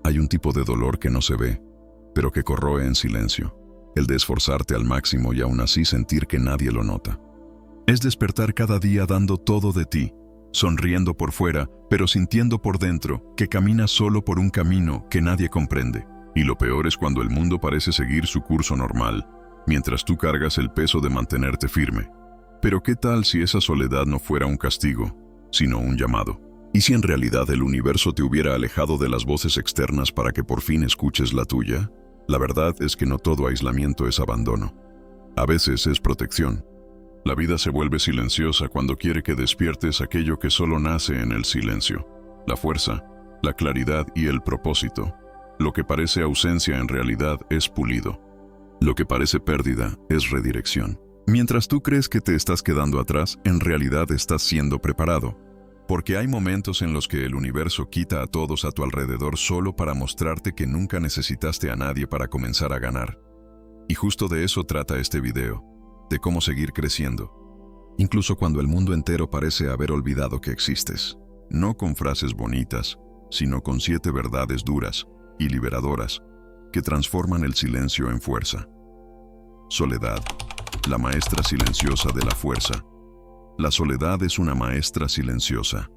Hay un tipo de dolor que no se ve, pero que corroe en silencio. El de esforzarte al máximo y aún así sentir que nadie lo nota. Es despertar cada día dando todo de ti, sonriendo por fuera, pero sintiendo por dentro que caminas solo por un camino que nadie comprende. Y lo peor es cuando el mundo parece seguir su curso normal, mientras tú cargas el peso de mantenerte firme. Pero ¿qué tal si esa soledad no fuera un castigo, sino un llamado? ¿Y si en realidad el universo te hubiera alejado de las voces externas para que por fin escuches la tuya? La verdad es que no todo aislamiento es abandono. A veces es protección. La vida se vuelve silenciosa cuando quiere que despiertes aquello que solo nace en el silencio. La fuerza, la claridad y el propósito. Lo que parece ausencia en realidad es pulido. Lo que parece pérdida es redirección. Mientras tú crees que te estás quedando atrás, en realidad estás siendo preparado. Porque hay momentos en los que el universo quita a todos a tu alrededor solo para mostrarte que nunca necesitaste a nadie para comenzar a ganar. Y justo de eso trata este video, de cómo seguir creciendo, incluso cuando el mundo entero parece haber olvidado que existes. No con frases bonitas, sino con 7 verdades duras y liberadoras que transforman el silencio en fuerza. Soledad, la maestra silenciosa de la fuerza. La soledad es una maestra silenciosa.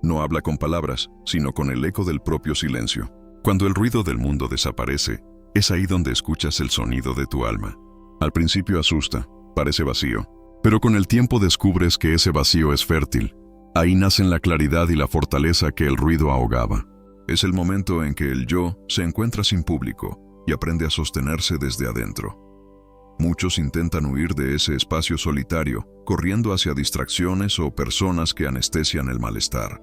No habla con palabras, sino con el eco del propio silencio. Cuando el ruido del mundo desaparece, es ahí donde escuchas el sonido de tu alma. Al principio asusta, parece vacío, pero con el tiempo descubres que ese vacío es fértil. Ahí nacen la claridad y la fortaleza que el ruido ahogaba. Es el momento en que el yo se encuentra sin público y aprende a sostenerse desde adentro. Muchos intentan huir de ese espacio solitario, corriendo hacia distracciones o personas que anestesian el malestar.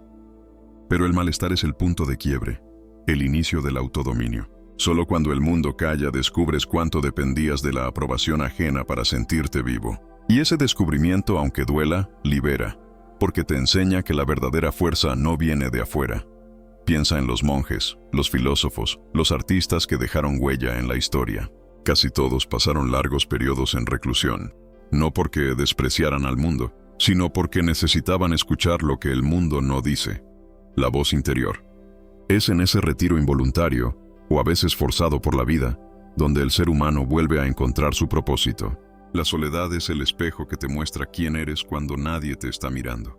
Pero el malestar es el punto de quiebre, el inicio del autodominio. Solo cuando el mundo calla descubres cuánto dependías de la aprobación ajena para sentirte vivo. Y ese descubrimiento, aunque duela, libera, porque te enseña que la verdadera fuerza no viene de afuera. Piensa en los monjes, los filósofos, los artistas que dejaron huella en la historia. Casi todos pasaron largos periodos en reclusión, no porque despreciaran al mundo, sino porque necesitaban escuchar lo que el mundo no dice, la voz interior. Es en ese retiro involuntario, o a veces forzado por la vida, donde el ser humano vuelve a encontrar su propósito. La soledad es el espejo que te muestra quién eres cuando nadie te está mirando.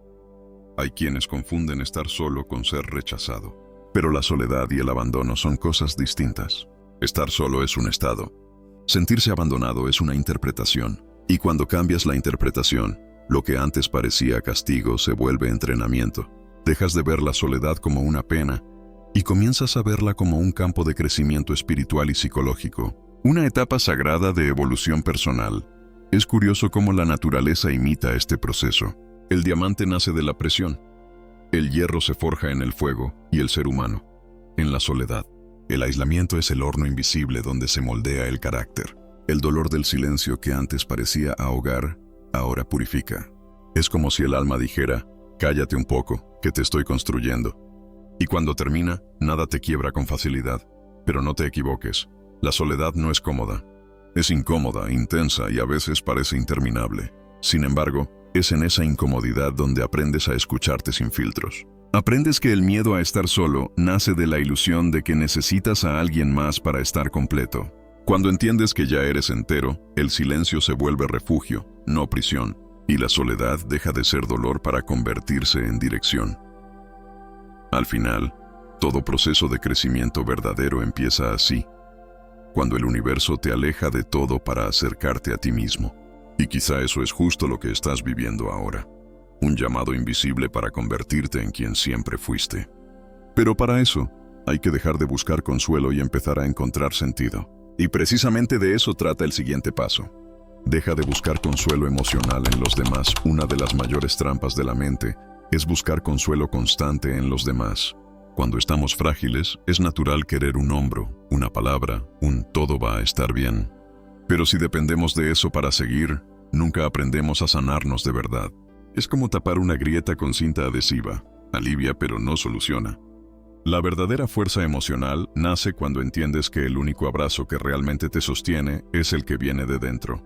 Hay quienes confunden estar solo con ser rechazado, pero la soledad y el abandono son cosas distintas. Estar solo es un estado. Sentirse abandonado es una interpretación, y cuando cambias la interpretación, lo que antes parecía castigo se vuelve entrenamiento. Dejas de ver la soledad como una pena y comienzas a verla como un campo de crecimiento espiritual y psicológico, una etapa sagrada de evolución personal. Es curioso cómo la naturaleza imita este proceso. El diamante nace de la presión, el hierro se forja en el fuego y el ser humano, en la soledad. El aislamiento es el horno invisible donde se moldea el carácter. El dolor del silencio que antes parecía ahogar, ahora purifica. Es como si el alma dijera, cállate un poco, que te estoy construyendo. Y cuando termina, nada te quiebra con facilidad. Pero no te equivoques, la soledad no es cómoda. Es incómoda, intensa y a veces parece interminable. Sin embargo, es en esa incomodidad donde aprendes a escucharte sin filtros. Aprendes que el miedo a estar solo nace de la ilusión de que necesitas a alguien más para estar completo. Cuando entiendes que ya eres entero, el silencio se vuelve refugio, no prisión, y la soledad deja de ser dolor para convertirse en dirección. Al final, todo proceso de crecimiento verdadero empieza así, cuando el universo te aleja de todo para acercarte a ti mismo. Y quizá eso es justo lo que estás viviendo ahora. Un llamado invisible para convertirte en quien siempre fuiste. Pero para eso, hay que dejar de buscar consuelo y empezar a encontrar sentido. Y precisamente de eso trata el siguiente paso. Deja de buscar consuelo emocional en los demás. Una de las mayores trampas de la mente es buscar consuelo constante en los demás. Cuando estamos frágiles, es natural querer un hombro, una palabra, un todo va a estar bien. Pero si dependemos de eso para seguir, nunca aprendemos a sanarnos de verdad. Es como tapar una grieta con cinta adhesiva. Alivia pero no soluciona. La verdadera fuerza emocional nace cuando entiendes que el único abrazo que realmente te sostiene es el que viene de dentro.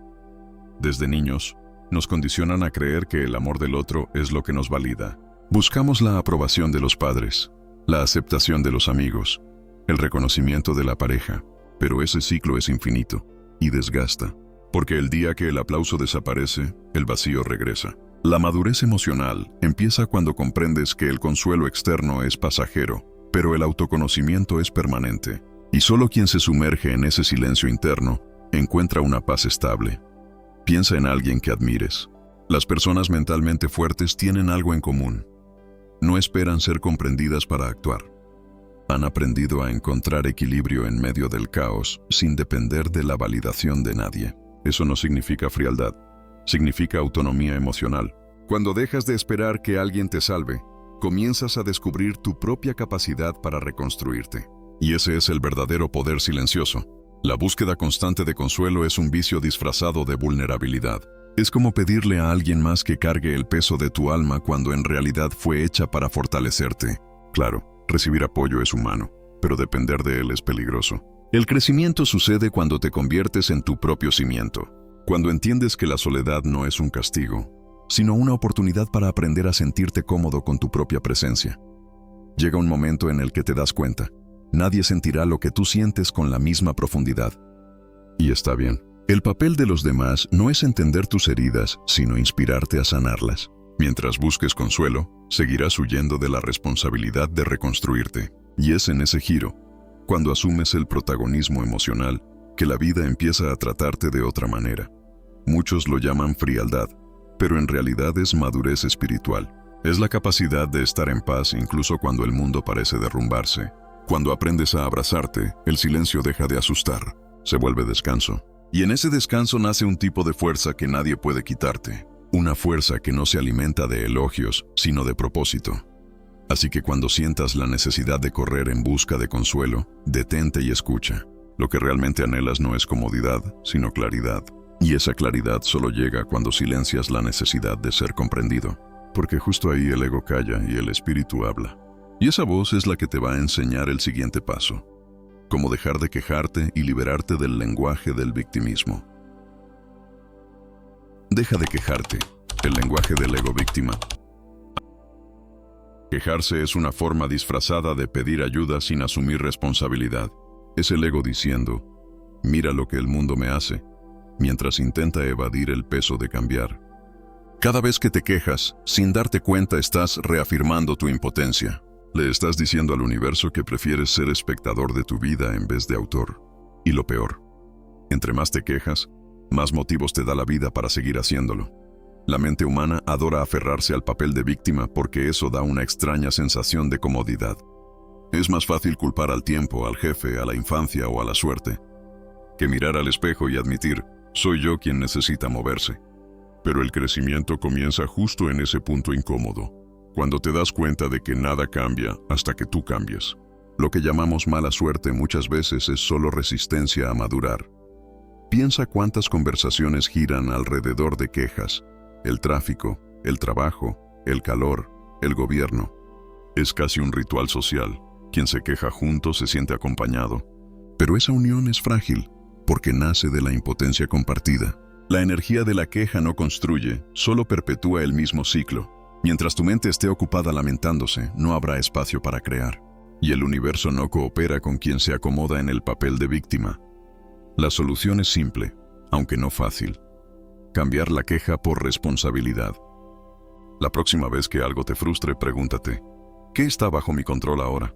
Desde niños, nos condicionan a creer que el amor del otro es lo que nos valida. Buscamos la aprobación de los padres, la aceptación de los amigos, el reconocimiento de la pareja, pero ese ciclo es infinito y desgasta, porque el día que el aplauso desaparece, el vacío regresa. La madurez emocional empieza cuando comprendes que el consuelo externo es pasajero, pero el autoconocimiento es permanente, y solo quien se sumerge en ese silencio interno encuentra una paz estable. Piensa en alguien que admires. Las personas mentalmente fuertes tienen algo en común. No esperan ser comprendidas para actuar. Han aprendido a encontrar equilibrio en medio del caos sin depender de la validación de nadie. Eso no significa frialdad, significa autonomía emocional. Cuando dejas de esperar que alguien te salve, comienzas a descubrir tu propia capacidad para reconstruirte. Y ese es el verdadero poder silencioso. La búsqueda constante de consuelo es un vicio disfrazado de vulnerabilidad. Es como pedirle a alguien más que cargue el peso de tu alma cuando en realidad fue hecha para fortalecerte. Claro, recibir apoyo es humano, pero depender de él es peligroso. El crecimiento sucede cuando te conviertes en tu propio cimiento, cuando entiendes que la soledad no es un castigo, sino una oportunidad para aprender a sentirte cómodo con tu propia presencia. Llega un momento en el que te das cuenta, nadie sentirá lo que tú sientes con la misma profundidad. Y está bien. El papel de los demás no es entender tus heridas, sino inspirarte a sanarlas. Mientras busques consuelo, seguirás huyendo de la responsabilidad de reconstruirte. Y es en ese giro, cuando asumes el protagonismo emocional, que la vida empieza a tratarte de otra manera. Muchos lo llaman frialdad, pero en realidad es madurez espiritual. Es la capacidad de estar en paz incluso cuando el mundo parece derrumbarse. Cuando aprendes a abrazarte, el silencio deja de asustar, se vuelve descanso. Y en ese descanso nace un tipo de fuerza que nadie puede quitarte. Una fuerza que no se alimenta de elogios, sino de propósito. Así que cuando sientas la necesidad de correr en busca de consuelo, detente y escucha. Lo que realmente anhelas no es comodidad, sino claridad. Y esa claridad solo llega cuando silencias la necesidad de ser comprendido. Porque justo ahí el ego calla y el espíritu habla. Y esa voz es la que te va a enseñar el siguiente paso. Cómo dejar de quejarte y liberarte del lenguaje del victimismo. Deja de quejarte, el lenguaje del ego víctima. Quejarse es una forma disfrazada de pedir ayuda sin asumir responsabilidad. Es el ego diciendo, mira lo que el mundo me hace, mientras intenta evadir el peso de cambiar. Cada vez que te quejas, sin darte cuenta estás reafirmando tu impotencia. Le estás diciendo al universo que prefieres ser espectador de tu vida en vez de autor. Y lo peor, entre más te quejas, más motivos te da la vida para seguir haciéndolo. La mente humana adora aferrarse al papel de víctima porque eso da una extraña sensación de comodidad. Es más fácil culpar al tiempo, al jefe, a la infancia o a la suerte, que mirar al espejo y admitir, soy yo quien necesita moverse. Pero el crecimiento comienza justo en ese punto incómodo. Cuando te das cuenta de que nada cambia hasta que tú cambies. Lo que llamamos mala suerte muchas veces es solo resistencia a madurar. Piensa cuántas conversaciones giran alrededor de quejas. El tráfico, el trabajo, el calor, el gobierno. Es casi un ritual social. Quien se queja junto se siente acompañado. Pero esa unión es frágil, porque nace de la impotencia compartida. La energía de la queja no construye, solo perpetúa el mismo ciclo. Mientras tu mente esté ocupada lamentándose, no habrá espacio para crear. Y el universo no coopera con quien se acomoda en el papel de víctima. La solución es simple, aunque no fácil. Cambiar la queja por responsabilidad. La próxima vez que algo te frustre, pregúntate, ¿qué está bajo mi control ahora?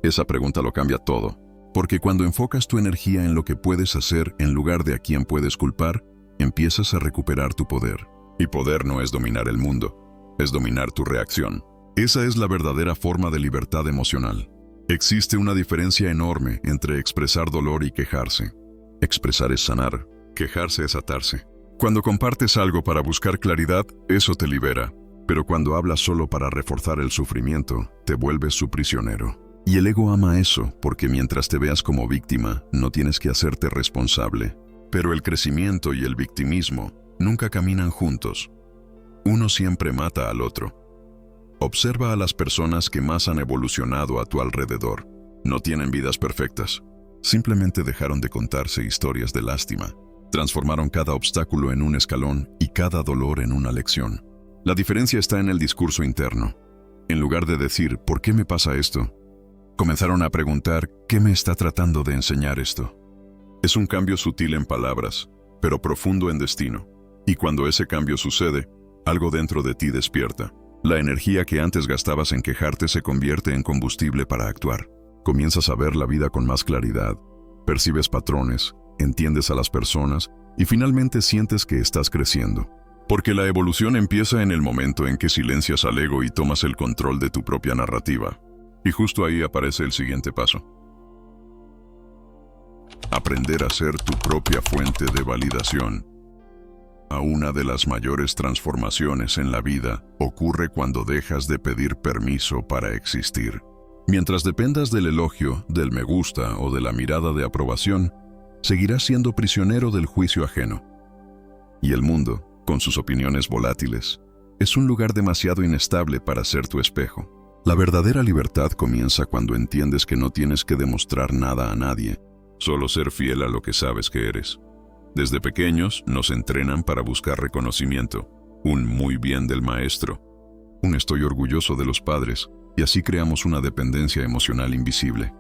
Esa pregunta lo cambia todo, porque cuando enfocas tu energía en lo que puedes hacer en lugar de a quién puedes culpar, empiezas a recuperar tu poder. Y poder no es dominar el mundo. Es dominar tu reacción. Esa es la verdadera forma de libertad emocional. Existe una diferencia enorme entre expresar dolor y quejarse. Expresar es sanar, quejarse es atarse. Cuando compartes algo para buscar claridad, eso te libera. Pero cuando hablas solo para reforzar el sufrimiento, te vuelves su prisionero. Y el ego ama eso, porque mientras te veas como víctima, no tienes que hacerte responsable. Pero el crecimiento y el victimismo nunca caminan juntos. Uno siempre mata al otro. Observa a las personas que más han evolucionado a tu alrededor. No tienen vidas perfectas. Simplemente dejaron de contarse historias de lástima. Transformaron cada obstáculo en un escalón y cada dolor en una lección. La diferencia está en el discurso interno. En lugar de decir, ¿por qué me pasa esto?, Comenzaron a preguntar, ¿qué me está tratando de enseñar esto? Es un cambio sutil en palabras, pero profundo en destino. Y cuando ese cambio sucede, algo dentro de ti despierta. La energía que antes gastabas en quejarte se convierte en combustible para actuar. Comienzas a ver la vida con más claridad, percibes patrones, entiendes a las personas y finalmente sientes que estás creciendo. Porque la evolución empieza en el momento en que silencias al ego y tomas el control de tu propia narrativa. Y justo ahí aparece el siguiente paso. Aprender a ser tu propia fuente de validación. Una de las mayores transformaciones en la vida ocurre cuando dejas de pedir permiso para existir. Mientras dependas del elogio, del me gusta o de la mirada de aprobación, seguirás siendo prisionero del juicio ajeno. Y el mundo, con sus opiniones volátiles, es un lugar demasiado inestable para ser tu espejo. La verdadera libertad comienza cuando entiendes que no tienes que demostrar nada a nadie, solo ser fiel a lo que sabes que eres. Desde pequeños nos entrenan para buscar reconocimiento, un muy bien del maestro, un estoy orgulloso de los padres, y así creamos una dependencia emocional invisible.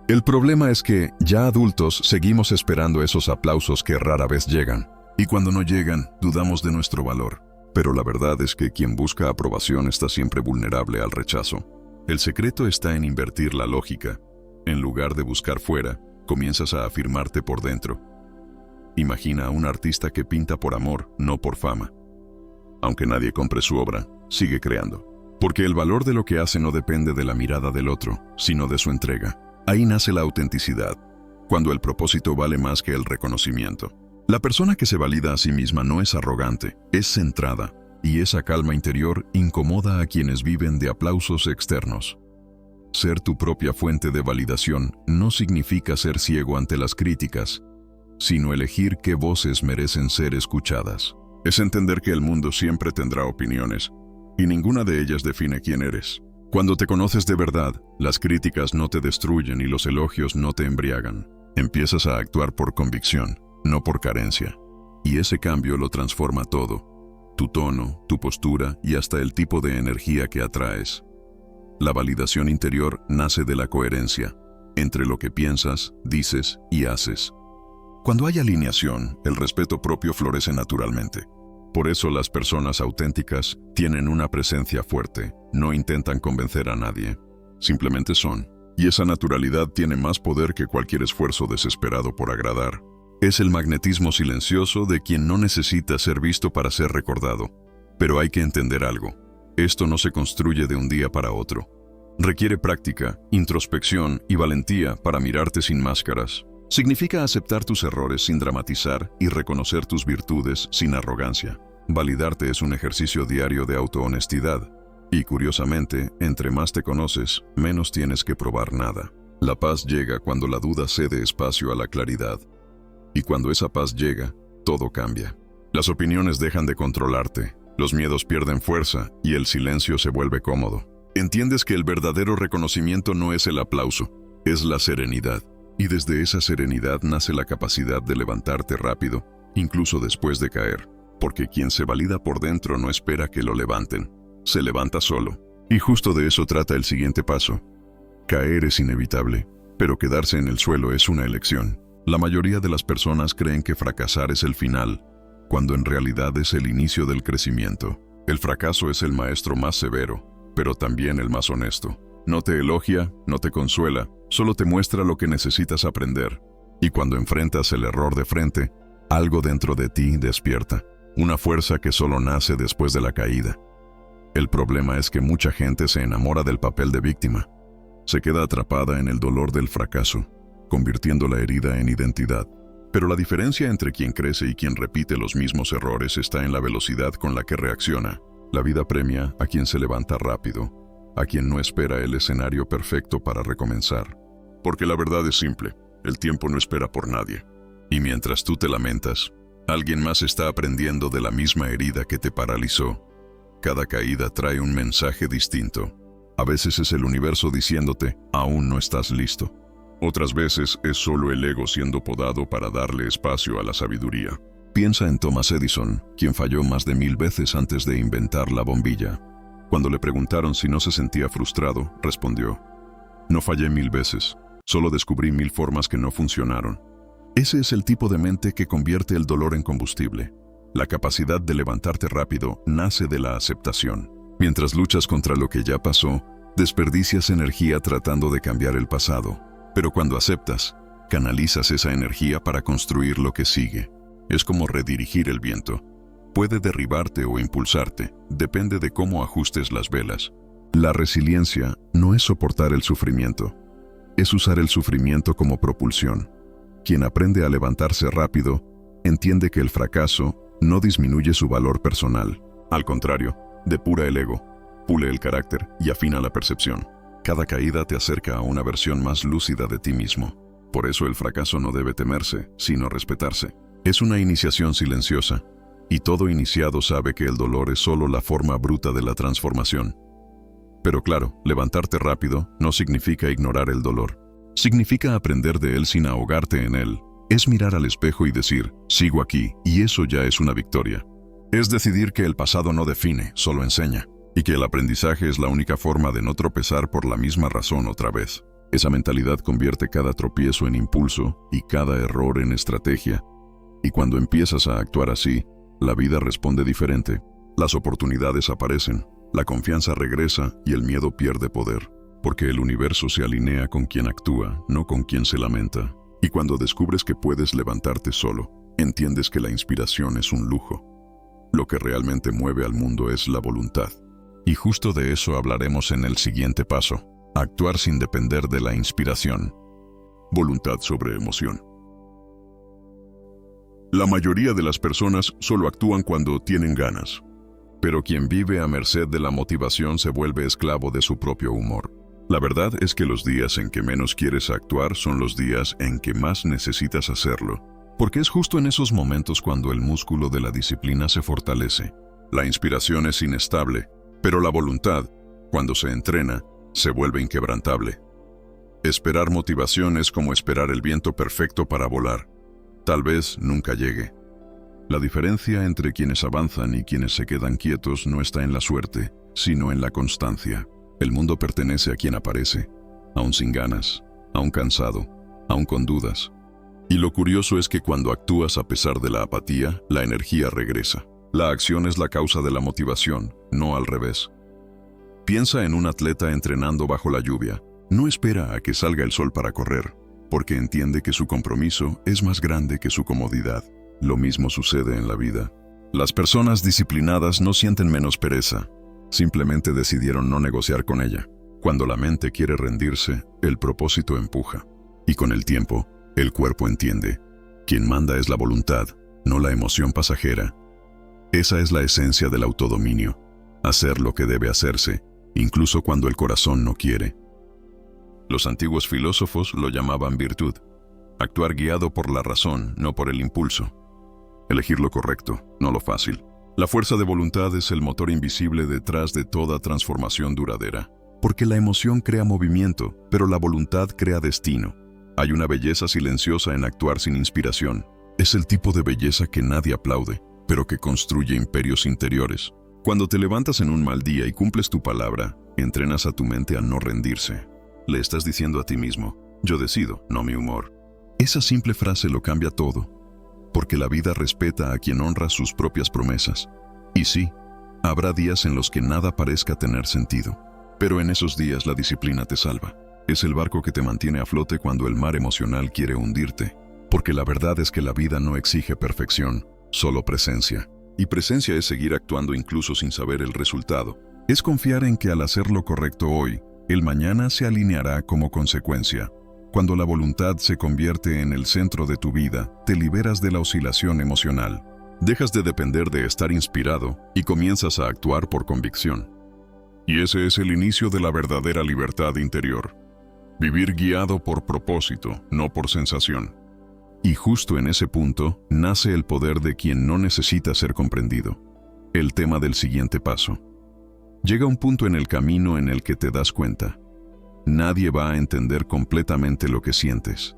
El problema es que, ya adultos, seguimos esperando esos aplausos que rara vez llegan, y cuando no llegan, dudamos de nuestro valor. Pero la verdad es que quien busca aprobación está siempre vulnerable al rechazo. El secreto está en invertir la lógica. En lugar de buscar fuera, comienzas a afirmarte por dentro. Imagina a un artista que pinta por amor, no por fama. Aunque nadie compre su obra, sigue creando. Porque el valor de lo que hace no depende de la mirada del otro, sino de su entrega. Ahí nace la autenticidad, cuando el propósito vale más que el reconocimiento. La persona que se valida a sí misma no es arrogante, es centrada, y esa calma interior incomoda a quienes viven de aplausos externos. Ser tu propia fuente de validación no significa ser ciego ante las críticas, sino elegir qué voces merecen ser escuchadas. Es entender que el mundo siempre tendrá opiniones, y ninguna de ellas define quién eres. Cuando te conoces de verdad, las críticas no te destruyen y los elogios no te embriagan. Empiezas a actuar por convicción, no por carencia. Y ese cambio lo transforma todo. Tu tono, tu postura y hasta el tipo de energía que atraes. La validación interior nace de la coherencia, entre lo que piensas, dices y haces. Cuando hay alineación, el respeto propio florece naturalmente. Por eso las personas auténticas tienen una presencia fuerte, no intentan convencer a nadie, simplemente son. Y esa naturalidad tiene más poder que cualquier esfuerzo desesperado por agradar. Es el magnetismo silencioso de quien no necesita ser visto para ser recordado. Pero hay que entender algo. Esto no se construye de un día para otro. Requiere práctica, introspección y valentía para mirarte sin máscaras. Significa aceptar tus errores sin dramatizar y reconocer tus virtudes sin arrogancia. Validarte es un ejercicio diario de autohonestidad. Y curiosamente, entre más te conoces, menos tienes que probar nada. La paz llega cuando la duda cede espacio a la claridad. Y cuando esa paz llega, todo cambia. Las opiniones dejan de controlarte, los miedos pierden fuerza y el silencio se vuelve cómodo. Entiendes que el verdadero reconocimiento no es el aplauso, es la serenidad. Y desde esa serenidad nace la capacidad de levantarte rápido, incluso después de caer. Porque quien se valida por dentro no espera que lo levanten, se levanta solo. Y justo de eso trata el siguiente paso. Caer es inevitable, pero quedarse en el suelo es una elección. La mayoría de las personas creen que fracasar es el final, cuando en realidad es el inicio del crecimiento. El fracaso es el maestro más severo, pero también el más honesto. No te elogia, no te consuela, solo te muestra lo que necesitas aprender. Y cuando enfrentas el error de frente, algo dentro de ti despierta, una fuerza que solo nace después de la caída. El problema es que mucha gente se enamora del papel de víctima. Se queda atrapada en el dolor del fracaso, convirtiendo la herida en identidad. Pero la diferencia entre quien crece y quien repite los mismos errores está en la velocidad con la que reacciona. La vida premia a quien se levanta rápido, a quien no espera el escenario perfecto para recomenzar. Porque la verdad es simple, el tiempo no espera por nadie. Y mientras tú te lamentas, alguien más está aprendiendo de la misma herida que te paralizó. Cada caída trae un mensaje distinto. A veces es el universo diciéndote, aún no estás listo. Otras veces es solo el ego siendo podado para darle espacio a la sabiduría. Piensa en Thomas Edison, quien falló más de 1000 veces antes de inventar la bombilla. Cuando le preguntaron si no se sentía frustrado, respondió, No fallé 1000 veces, solo descubrí 1000 formas que no funcionaron. Ese es el tipo de mente que convierte el dolor en combustible. La capacidad de levantarte rápido nace de la aceptación. Mientras luchas contra lo que ya pasó, desperdicias energía tratando de cambiar el pasado. Pero cuando aceptas, canalizas esa energía para construir lo que sigue. Es como redirigir el viento. Puede derribarte o impulsarte, depende de cómo ajustes las velas. La resiliencia no es soportar el sufrimiento, es usar el sufrimiento como propulsión. Quien aprende a levantarse rápido, entiende que el fracaso no disminuye su valor personal. Al contrario, depura el ego, pule el carácter y afina la percepción. Cada caída te acerca a una versión más lúcida de ti mismo. Por eso el fracaso no debe temerse, sino respetarse. Es una iniciación silenciosa, y todo iniciado sabe que el dolor es solo la forma bruta de la transformación. Pero claro, levantarte rápido no significa ignorar el dolor. Significa aprender de él sin ahogarte en él. Es mirar al espejo y decir, sigo aquí, y eso ya es una victoria. Es decidir que el pasado no define, solo enseña, y que el aprendizaje es la única forma de no tropezar por la misma razón otra vez. Esa mentalidad convierte cada tropiezo en impulso y cada error en estrategia. Y cuando empiezas a actuar así, la vida responde diferente. Las oportunidades aparecen, la confianza regresa y el miedo pierde poder. Porque el universo se alinea con quien actúa, no con quien se lamenta. Y cuando descubres que puedes levantarte solo, entiendes que la inspiración es un lujo. Lo que realmente mueve al mundo es la voluntad. Y justo de eso hablaremos en el siguiente paso. Actuar sin depender de la inspiración. Voluntad sobre emoción. La mayoría de las personas solo actúan cuando tienen ganas. Pero quien vive a merced de la motivación se vuelve esclavo de su propio humor. La verdad es que los días en que menos quieres actuar son los días en que más necesitas hacerlo. Porque es justo en esos momentos cuando el músculo de la disciplina se fortalece. La inspiración es inestable, pero la voluntad, cuando se entrena, se vuelve inquebrantable. Esperar motivación es como esperar el viento perfecto para volar. Tal vez nunca llegue. La diferencia entre quienes avanzan y quienes se quedan quietos no está en la suerte, sino en la constancia. El mundo pertenece a quien aparece, aún sin ganas, aún cansado, aún con dudas. Y lo curioso es que cuando actúas a pesar de la apatía, la energía regresa. La acción es la causa de la motivación, no al revés. Piensa en un atleta entrenando bajo la lluvia. No espera a que salga el sol para correr, porque entiende que su compromiso es más grande que su comodidad. Lo mismo sucede en la vida. Las personas disciplinadas no sienten menos pereza, simplemente decidieron no negociar con ella. Cuando la mente quiere rendirse, el propósito empuja. Y con el tiempo, el cuerpo entiende. Quien manda es la voluntad, no la emoción pasajera. Esa es la esencia del autodominio. Hacer lo que debe hacerse, incluso cuando el corazón no quiere. Los antiguos filósofos lo llamaban virtud. Actuar guiado por la razón, no por el impulso. Elegir lo correcto, no lo fácil. La fuerza de voluntad es el motor invisible detrás de toda transformación duradera. Porque la emoción crea movimiento, pero la voluntad crea destino. Hay una belleza silenciosa en actuar sin inspiración. Es el tipo de belleza que nadie aplaude, pero que construye imperios interiores. Cuando te levantas en un mal día y cumples tu palabra, entrenas a tu mente a no rendirse. Le estás diciendo a ti mismo, yo decido, no mi humor. Esa simple frase lo cambia todo, porque la vida respeta a quien honra sus propias promesas. Y sí, habrá días en los que nada parezca tener sentido, pero en esos días la disciplina te salva. Es el barco que te mantiene a flote cuando el mar emocional quiere hundirte, porque la verdad es que la vida no exige perfección, solo presencia. Y presencia es seguir actuando incluso sin saber el resultado. Es confiar en que al hacer lo correcto hoy, el mañana se alineará como consecuencia. Cuando la voluntad se convierte en el centro de tu vida, te liberas de la oscilación emocional. Dejas de depender de estar inspirado y comienzas a actuar por convicción. Y ese es el inicio de la verdadera libertad interior. Vivir guiado por propósito, no por sensación. Y justo en ese punto nace el poder de quien no necesita ser comprendido. El tema del siguiente paso. Llega un punto en el camino en el que te das cuenta. Nadie va a entender completamente lo que sientes.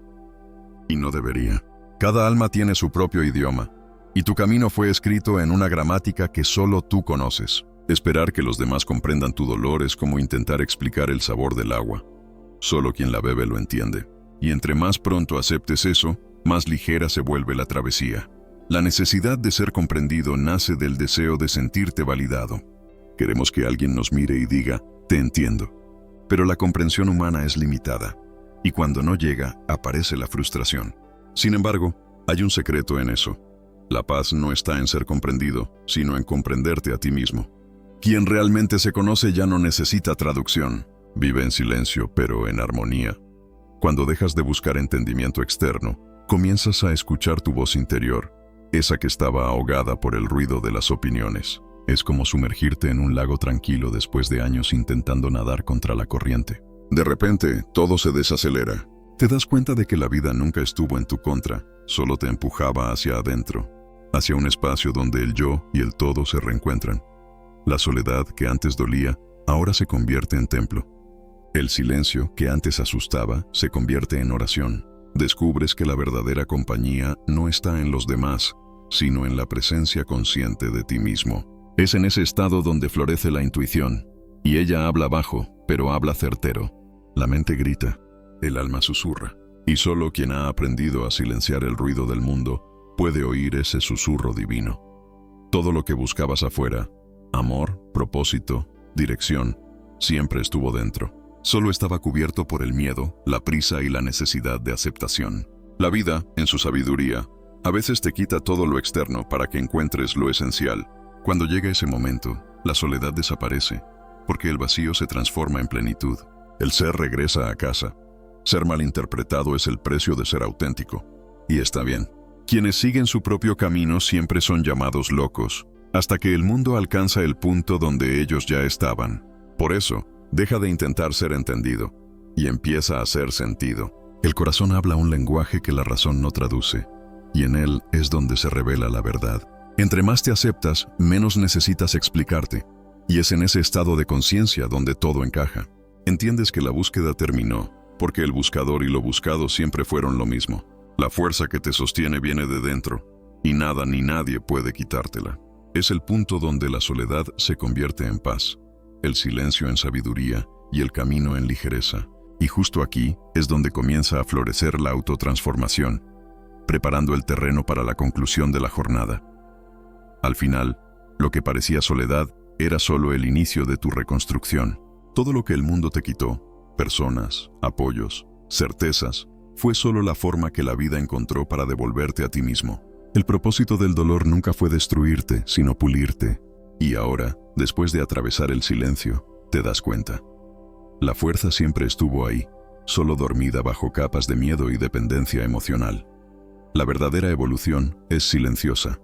Y no debería. Cada alma tiene su propio idioma, y tu camino fue escrito en una gramática que solo tú conoces. Esperar que los demás comprendan tu dolor es como intentar explicar el sabor del agua. Solo quien la bebe lo entiende. Y entre más pronto aceptes eso, más ligera se vuelve la travesía. La necesidad de ser comprendido nace del deseo de sentirte validado. Queremos que alguien nos mire y diga, te entiendo. Pero la comprensión humana es limitada, y cuando no llega, aparece la frustración. Sin embargo, hay un secreto en eso. La paz no está en ser comprendido, sino en comprenderte a ti mismo. Quien realmente se conoce ya no necesita traducción. Vive en silencio, pero en armonía. Cuando dejas de buscar entendimiento externo, comienzas a escuchar tu voz interior, esa que estaba ahogada por el ruido de las opiniones. Es como sumergirte en un lago tranquilo después de años intentando nadar contra la corriente. De repente, todo se desacelera. Te das cuenta de que la vida nunca estuvo en tu contra, solo te empujaba hacia adentro, hacia un espacio donde el yo y el todo se reencuentran. La soledad que antes dolía, ahora se convierte en templo. El silencio que antes asustaba, se convierte en oración. Descubres que la verdadera compañía no está en los demás, sino en la presencia consciente de ti mismo. Es en ese estado donde florece la intuición, y ella habla bajo, pero habla certero. La mente grita, el alma susurra, y solo quien ha aprendido a silenciar el ruido del mundo puede oír ese susurro divino. Todo lo que buscabas afuera, amor, propósito, dirección, siempre estuvo dentro. Solo estaba cubierto por el miedo, la prisa y la necesidad de aceptación. La vida, en su sabiduría, a veces te quita todo lo externo para que encuentres lo esencial. Cuando llega ese momento, la soledad desaparece, porque el vacío se transforma en plenitud. El ser regresa a casa. Ser malinterpretado es el precio de ser auténtico. Y está bien. Quienes siguen su propio camino siempre son llamados locos, hasta que el mundo alcanza el punto donde ellos ya estaban. Por eso, deja de intentar ser entendido y empieza a ser sentido. El corazón habla un lenguaje que la razón no traduce, y en él es donde se revela la verdad. Entre más te aceptas, menos necesitas explicarte, y es en ese estado de conciencia donde todo encaja. Entiendes que la búsqueda terminó, porque el buscador y lo buscado siempre fueron lo mismo. La fuerza que te sostiene viene de dentro, y nada ni nadie puede quitártela. Es el punto donde la soledad se convierte en paz, el silencio en sabiduría y el camino en ligereza. Y justo aquí es donde comienza a florecer la autotransformación, preparando el terreno para la conclusión de la jornada. Al final, lo que parecía soledad era solo el inicio de tu reconstrucción. Todo lo que el mundo te quitó, personas, apoyos, certezas, fue solo la forma que la vida encontró para devolverte a ti mismo. El propósito del dolor nunca fue destruirte, sino pulirte. Y ahora, después de atravesar el silencio, te das cuenta. La fuerza siempre estuvo ahí, solo dormida bajo capas de miedo y dependencia emocional. La verdadera evolución es silenciosa.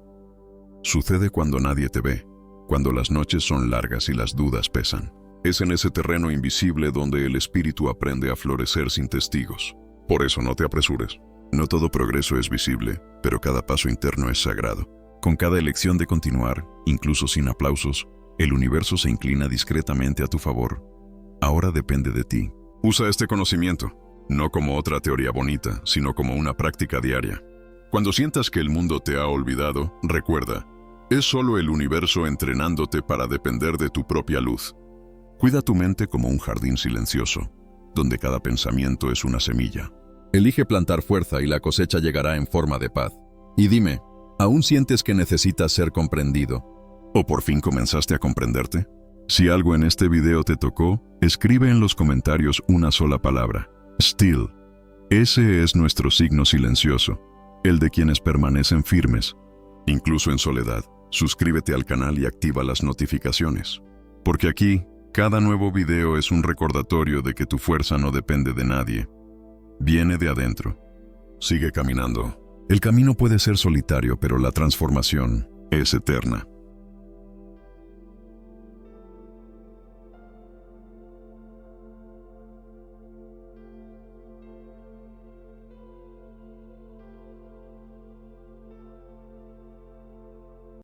Sucede cuando nadie te ve, cuando las noches son largas y las dudas pesan. Es en ese terreno invisible donde el espíritu aprende a florecer sin testigos. Por eso no te apresures. No todo progreso es visible, pero cada paso interno es sagrado. Con cada elección de continuar, incluso sin aplausos, el universo se inclina discretamente a tu favor. Ahora depende de ti. Usa este conocimiento, no como otra teoría bonita, sino como una práctica diaria. Cuando sientas que el mundo te ha olvidado, recuerda, es solo el universo entrenándote para depender de tu propia luz. Cuida tu mente como un jardín silencioso, donde cada pensamiento es una semilla. Elige plantar fuerza y la cosecha llegará en forma de paz. Y dime, ¿aún sientes que necesitas ser comprendido? ¿O por fin comenzaste a comprenderte? Si algo en este video te tocó, escribe en los comentarios una sola palabra: Still. Ese es nuestro signo silencioso, el de quienes permanecen firmes, incluso en soledad. Suscríbete al canal y activa las notificaciones, porque aquí, cada nuevo video es un recordatorio de que tu fuerza no depende de nadie. Viene de adentro. Sigue caminando. El camino puede ser solitario, pero la transformación es eterna.